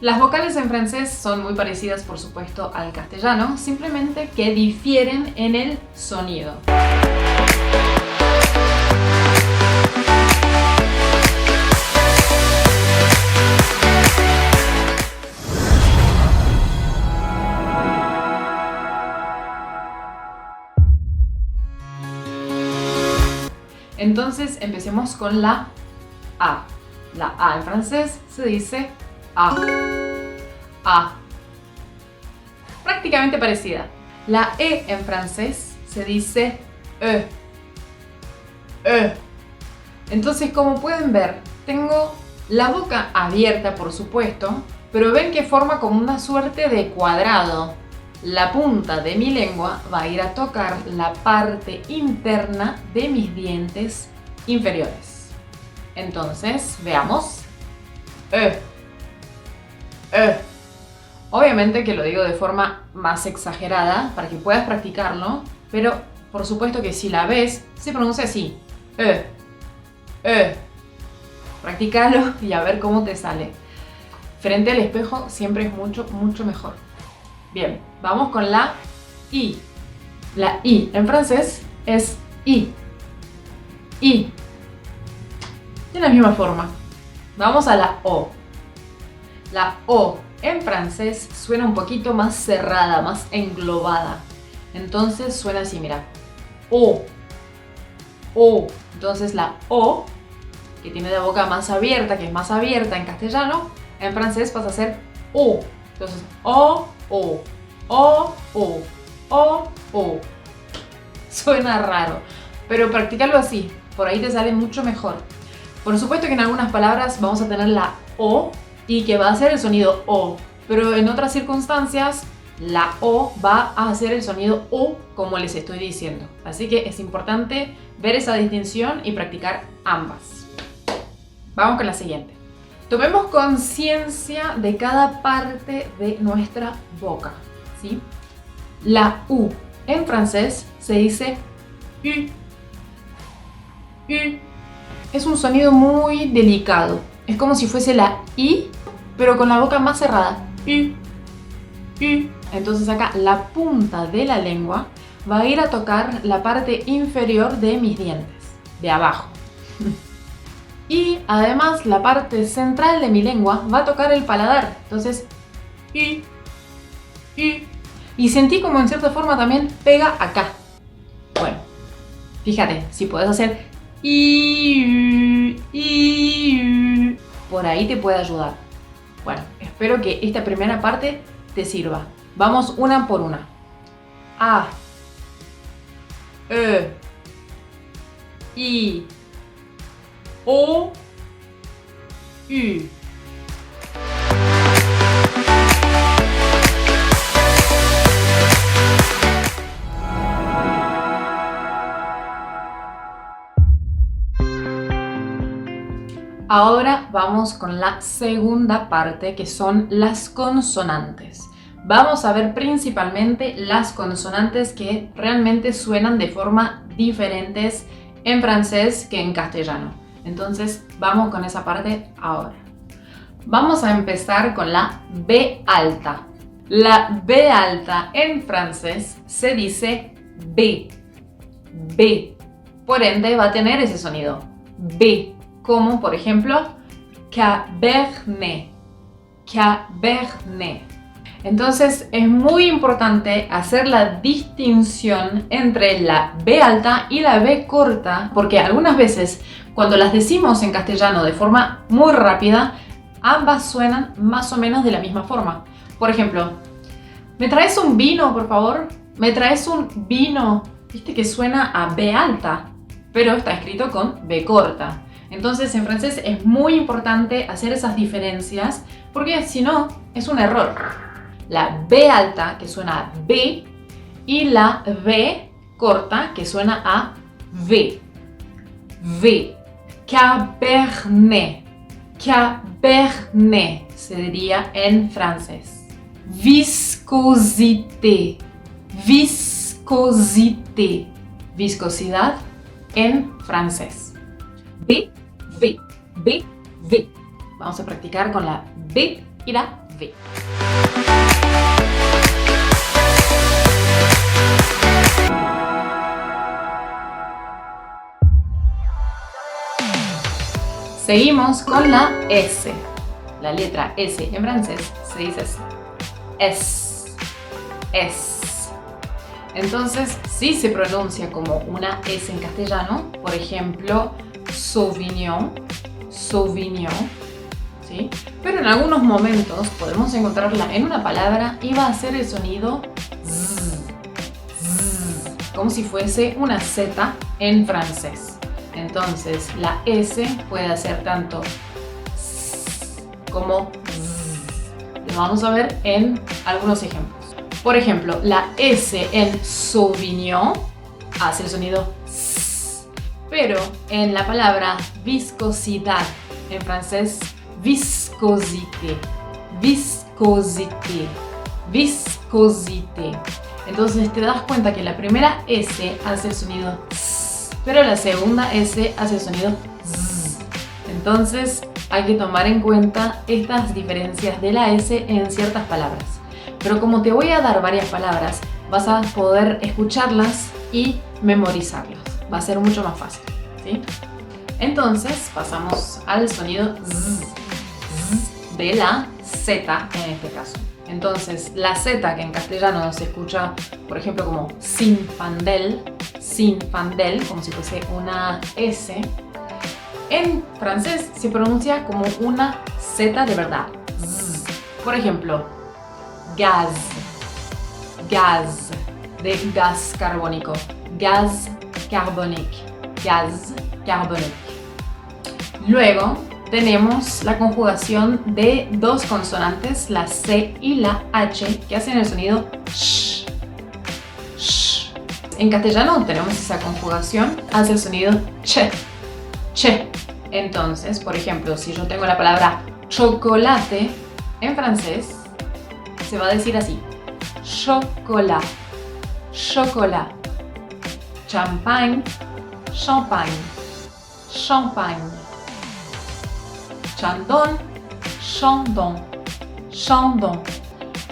Las vocales en francés son muy parecidas, por supuesto, al castellano, simplemente que difieren en el sonido. Entonces empecemos con la A. La A en francés se dice A. A. Prácticamente parecida. La E en francés se dice E. E. Entonces, como pueden ver, tengo la boca abierta, por supuesto, pero ven que forma como una suerte de cuadrado. La punta de mi lengua va a ir a tocar la parte interna de mis dientes inferiores. Entonces, veamos. Obviamente que lo digo de forma más exagerada para que puedas practicarlo, pero por supuesto que si la ves, se pronuncia así. Practícalo y a ver cómo te sale. Frente al espejo siempre es mucho mejor. Bien, vamos con la I. La I en francés es I. I. De la misma forma. Vamos a la O. La O en francés suena un poquito más cerrada, más englobada. Entonces suena así, mira. O. O. Entonces la O, que tiene la boca más abierta, que es más abierta en castellano, en francés pasa a ser O. Entonces, O. Suena raro, pero practícalo así, por ahí te sale mucho mejor. Por supuesto que en algunas palabras vamos a tener la O y que va a hacer el sonido O, pero en otras circunstancias la O va a hacer el sonido O como les estoy diciendo. Así que es importante ver esa distinción y practicar ambas. Vamos con la siguiente. Tomemos conciencia de cada parte de nuestra boca, ¿sí? La U en francés se dice U. U. Es un sonido muy delicado. Es como si fuese la I, pero con la boca más cerrada. U. U. Entonces acá la punta de la lengua va a ir a tocar la parte inferior de mis dientes, de abajo. Y además la parte central de mi lengua va a tocar el paladar. Entonces, y sentí como en cierta forma también pega acá. Bueno, fíjate, si puedes hacer por ahí te puede ayudar. Bueno, espero que esta primera parte te sirva. Vamos una por una. A, E, I, O, U. Ahora vamos con la segunda parte, que son las consonantes. Vamos a ver principalmente las consonantes que realmente suenan de forma diferentes en francés que en castellano. Entonces vamos con esa parte ahora. Vamos a empezar con la B alta. La B alta en francés se dice B. B. Por ende va a tener ese sonido. B. Como por ejemplo cabernet. Cabernet. Entonces es muy importante hacer la distinción entre la B alta y la B corta, porque algunas veces cuando las decimos en castellano de forma muy rápida, ambas suenan más o menos de la misma forma. Por ejemplo, ¿me traes un vino, por favor? ¿Me traes un vino? Viste que suena a B alta, pero está escrito con B corta. Entonces en francés es muy importante hacer esas diferencias, porque si no es un error. La B alta, que suena a B, y la B corta, que suena a V. V. Cabernet. Cabernet se diría en francés. Viscosité. Viscosité. Viscosidad en francés. B, V, B, V. Vamos a practicar con la B y la V. Seguimos con la S. La letra S en francés se dice así. S. Entonces, sí se pronuncia como una S en castellano. Por ejemplo, Sauvignon. ¿Sí? Pero en algunos momentos podemos encontrarla en una palabra y va a hacer el sonido Z, como si fuese una Z en francés. Entonces, la S puede hacer tanto como Z. Lo vamos a ver en algunos ejemplos. Por ejemplo, la S en Sauvignon hace el sonido S, pero en la palabra viscosidad, en francés, viscosité. Entonces te das cuenta que la primera S hace el sonido S, pero la segunda S hace el sonido Z. Entonces hay que tomar en cuenta estas diferencias de la S en ciertas palabras. Pero como te voy a dar varias palabras, vas a poder escucharlas y memorizarlas. Va a ser mucho más fácil, ¿sí? Entonces pasamos al sonido Z de la Z en este caso. Entonces la Z, que en castellano se escucha, por ejemplo, como Zinfandel, como si fuese una S, en francés se pronuncia como una Z de verdad. Por ejemplo, gaz, de gas carbónico, gaz carbonique. Luego tenemos la conjugación de dos consonantes, la C y la H, que hacen el sonido sh. En castellano tenemos esa conjugación, hace el sonido che. Entonces, por ejemplo, si yo tengo la palabra chocolate en francés, se va a decir así: chocolat. Champagne. Chandon.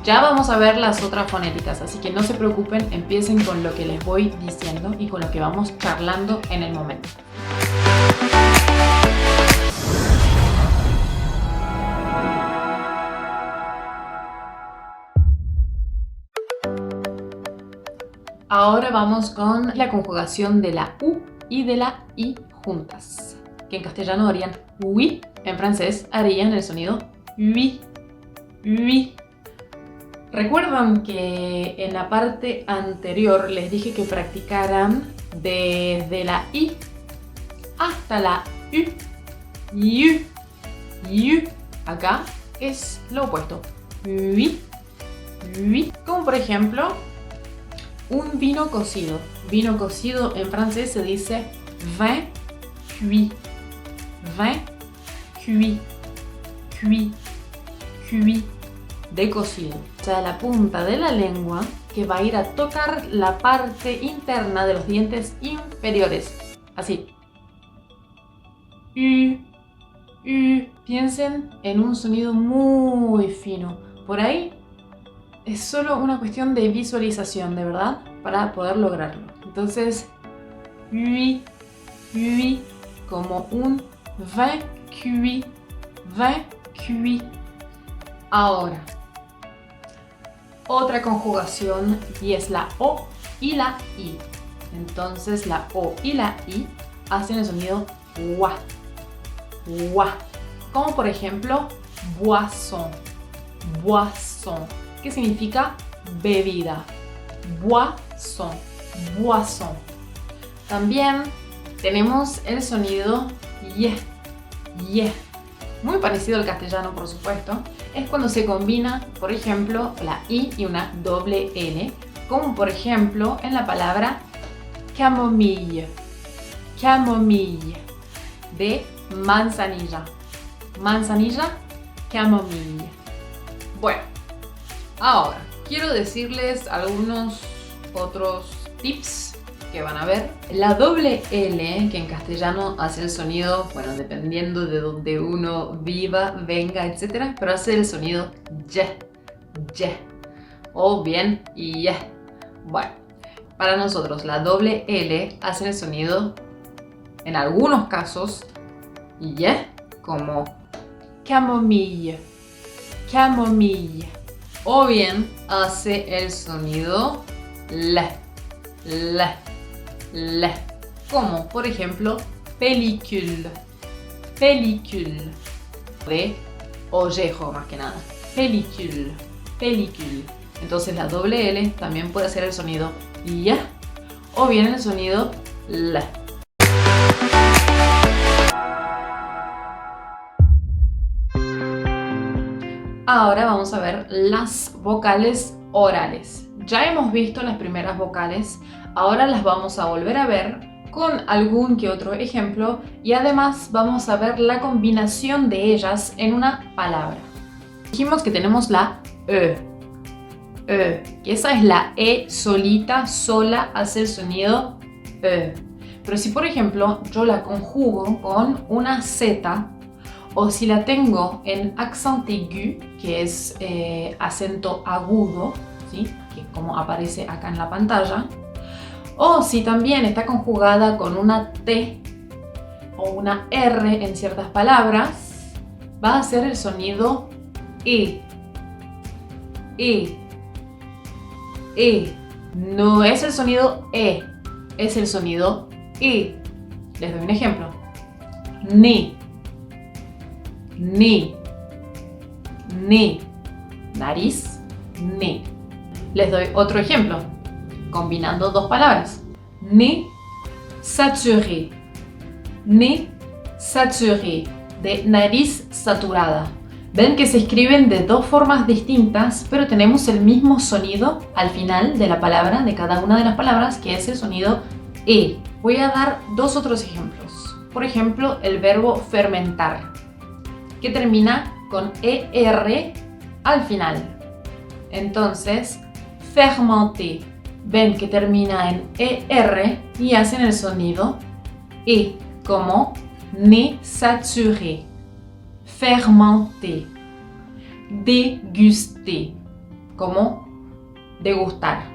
Ya vamos a ver las otras fonéticas, así que no se preocupen, empiecen con lo que les voy diciendo y con lo que vamos charlando en el momento. Ahora vamos con la conjugación de la U y de la I juntas, que en castellano harían oui, en francés harían el sonido oui. ¿Recuerdan que en la parte anterior les dije que practicaran desde la I hasta la U? Acá es lo opuesto. Oui. Como por ejemplo, un vino cocido. Vino cocido en francés se dice vin cuit. De cocido. O sea, la punta de la lengua que va a ir a tocar la parte interna de los dientes inferiores. Así. Piensen en un sonido muy fino. Por ahí es solo una cuestión de visualización, de verdad, para poder lograrlo. Entonces, oui, como un vin cuit. Ahora, otra conjugación y es la O y la I. Entonces, la O y la I hacen el sonido wa. Como por ejemplo, boisson, que significa bebida. Boisson. También tenemos el sonido ye. Muy parecido al castellano, por supuesto. Es cuando se combina, por ejemplo, la I y una doble L, como por ejemplo en la palabra camomille, de manzanilla. Camomille. Bueno, ahora quiero decirles algunos otros tips que van a ver. La doble L, que en castellano hace el sonido, bueno, dependiendo de donde uno viva, venga, etc. Pero hace el sonido Y. O bien Y. Bueno, para nosotros la doble L hace el sonido, en algunos casos, Y, como camomille, camomille. O bien hace el sonido L, como por ejemplo pellicule, pellicule, de ollejo más que nada, pellicule, pellicule. Entonces la doble L también puede hacer el sonido Y o bien el sonido L. Ahora vamos a ver las vocales orales. Ya hemos visto las primeras vocales, ahora las vamos a volver a ver con algún que otro ejemplo y además vamos a ver la combinación de ellas en una palabra. Dijimos que tenemos la que esa es la E solita, sola, hace el sonido E. Pero si por ejemplo yo la conjugo con una Z, o si la tengo en accent aigu, que es acento agudo, ¿sí? Que como aparece acá en la pantalla, o si también está conjugada con una T o una R en ciertas palabras, va a hacer el sonido E. No es el sonido E, es el sonido E. Les doy un ejemplo. Ni. Nariz, ni. Les doy otro ejemplo, combinando dos palabras. Nez saturé. Nez saturé, de nariz saturada. Ven que se escriben de dos formas distintas, pero tenemos el mismo sonido al final de la palabra, de cada una de las palabras, que es el sonido E. Voy a dar dos otros ejemplos. Por ejemplo, el verbo fermentar, que termina con ER al final. Entonces, fermenter. Ven que termina en ER y hacen el sonido E, como nez saturé, fermenter, déguster, como degustar.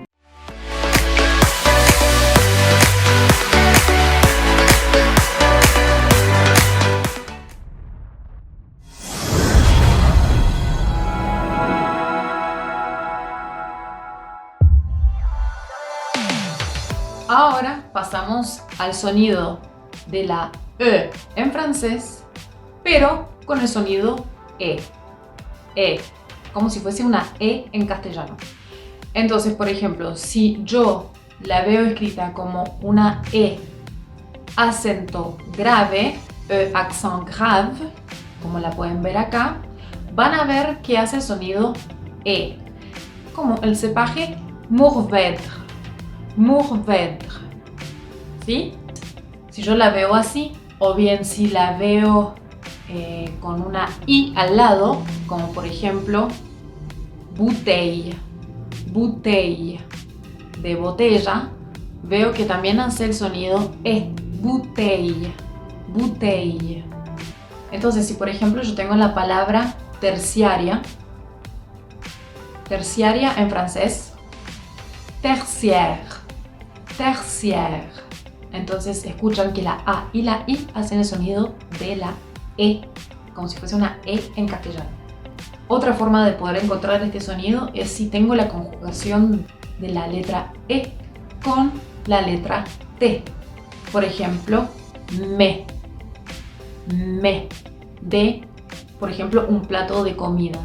Ahora pasamos al sonido de la E en francés, pero con el sonido E. Como si fuese una E en castellano. Entonces, por ejemplo, si yo la veo escrita como una E acento grave, E accent grave, como la pueden ver acá, van a ver que hace el sonido E, como el cepaje mourvèdre. Mourvèdre, ¿sí? Si yo la veo así, o bien si la veo con una I al lado, como por ejemplo bouteille, bouteille, de botella, veo que también hace el sonido E, bouteille, bouteille. Entonces, si por ejemplo yo tengo la palabra terciaria, terciaria en francés, tertiaire, tertiaire. Entonces escuchan que la A y la I hacen el sonido de la E, como si fuese una E en castellano. Otra forma de poder encontrar este sonido es si tengo la conjugación de la letra E con la letra T. Por ejemplo, me, de, por ejemplo, un plato de comida.